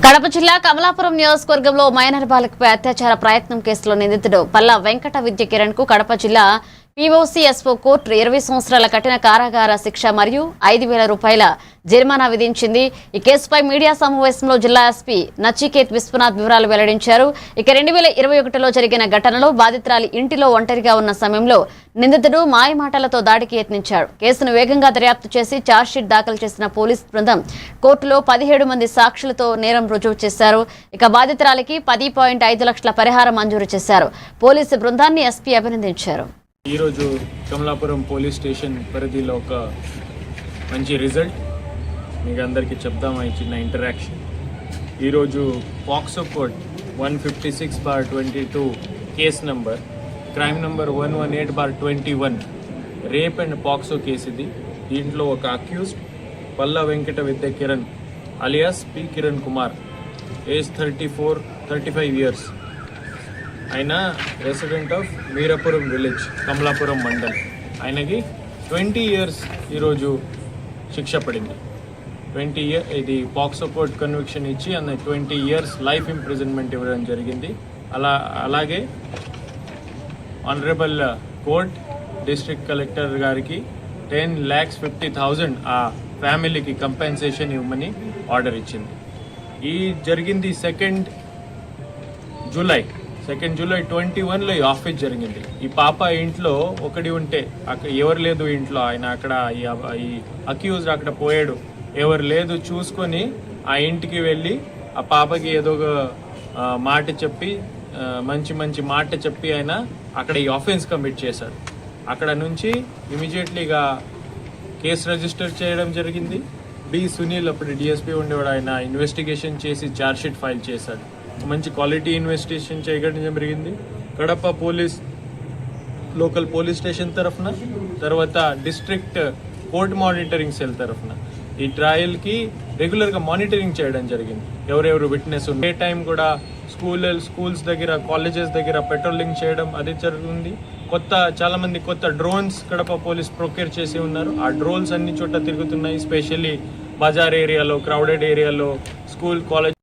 కడప జిల్లా కమలాపురం నియోజకవర్గంలో మైనర్ బాలికపై అత్యాచార ప్రయత్నం కేసులో నిందితుడు పల్లా వెంకట విద్య కిరణ్ కు కడప జిల్లా పీఓసీఎస్ఓ కోర్టు 20 సంవత్సరాల కఠిన కారాగార శిక్ష మరియు 5,000 రూపాయల జరిమానా విధించింది. ఈ కేసుపై మీడియా సమావేశంలో జిల్లా ఎస్పీ నచికేత్ విశ్వనాథ్ వివరాలు వెల్లడించారు. ఇక 2021లో జరిగిన ఘటనలో బాధితురాలి ఇంటిలో ఒంటరిగా ఉన్న సమయంలో నిందితుడు మాయమాటలతో దాడికి యత్నించాడు. కేసును వేగంగా దర్యాప్తు చేసి ఛార్జ్షీట్ దాఖలు చేసిన పోలీస్ బృందం కోర్టులో 17 మంది సాక్షులతో నేరం రుజువు చేశారు. ఇక బాధితురాలికి 10.5 లక్షల పరిహారం మంజూరు చేశారు. పోలీసు బృందాన్ని ఎస్పీ అభినందించారు. ఈరోజు కమలాపురం పోలీస్ స్టేషన్ పరిధిలో ఒక మంచి రిజల్ట్ మీకు అందరికీ చెప్దామా ఇచ్చిన ఇంటరాక్షన్. ఈరోజు POCSO code 156/22 case number crime number 118/21 rape and POCSO case ఇది. దీంట్లో ఒక accused Palla Venkata Vidya Kiran alias P Kiran Kumar, age 35 years. ఆయన resident of Meerapuram village, Kamalapuram mandal. ఆయనకి 20 ఇయర్స్ ఈరోజు శిక్ష పడింది. 20 ఇయర్ ఇది పాక్సో కోర్ట్ కన్విక్షన్ ఇచ్చి అన్న 20 ఇయర్స్ లైఫ్ ఇంప్రిజన్మెంట్ ఇవ్వడం జరిగింది. అలాగే ఆనరబుల్ కోర్ట్ డిస్ట్రిక్ట్ కలెక్టర్ గారికి 10,50,000 ఆ ఫ్యామిలీకి కంపెన్సేషన్ ఇవ్వమని ఆర్డర్ ఇచ్చింది. ఈ జరిగింది 2nd జూలై 21లో ఈ ఆఫీస్ జరిగింది. ఈ పాప ఇంట్లో ఒకటి ఉంటే అక్కడ ఎవరు లేదు ఇంట్లో. ఆయన అక్కడ ఈ అక్యూజ్డ్ అక్కడ పోయాడు, ఎవరు లేదు చూసుకొని ఆ ఇంటికి వెళ్ళి ఆ పాపకి ఏదో ఒక మాట చెప్పి మంచి మాట చెప్పి ఆయన అక్కడ ఈ ఆఫెన్స్ కమిట్ చేశాడు. అక్కడ నుంచి ఇమీడియట్లీగా కేసు రిజిస్టర్ చేయడం జరిగింది. బి సునీల్ అప్పుడు డిఎస్పీ ఉండేవాడు, ఆయన ఇన్వెస్టిగేషన్ చేసి ఛార్జ్షీట్ ఫైల్ చేశాడు. మంచి క్వాలిటీ ఇన్వెస్టిగేషన్ చేయడం జరిగింది. Kadapa police local police station తరఫున, తర్వాత డిస్ట్రిక్ట్ కోర్ట్ మానిటరింగ్ సెల్ తరఫున ఈ ట్రయల్కి రెగ్యులర్గా మానిటరింగ్ చేయడం జరిగింది. ఎవరెవరు విట్నెస్ ఉండే టైం కూడా స్కూల్స్ దగ్గర, కాలేజెస్ దగ్గర పెట్రోలింగ్ చేయడం అది జరుగుతుంది. చాలా మంది కొత్త డ్రోన్స్ కడప పోలీస్ ప్రొక్యూర్ చేసి ఉన్నారు. ఆ డ్రోన్స్ అన్ని చోట్ల తిరుగుతున్నాయి. స్పెషల్లీ బజార్ ఏరియాలో, క్రౌడెడ్ ఏరియాలో, స్కూల్ కాలేజ్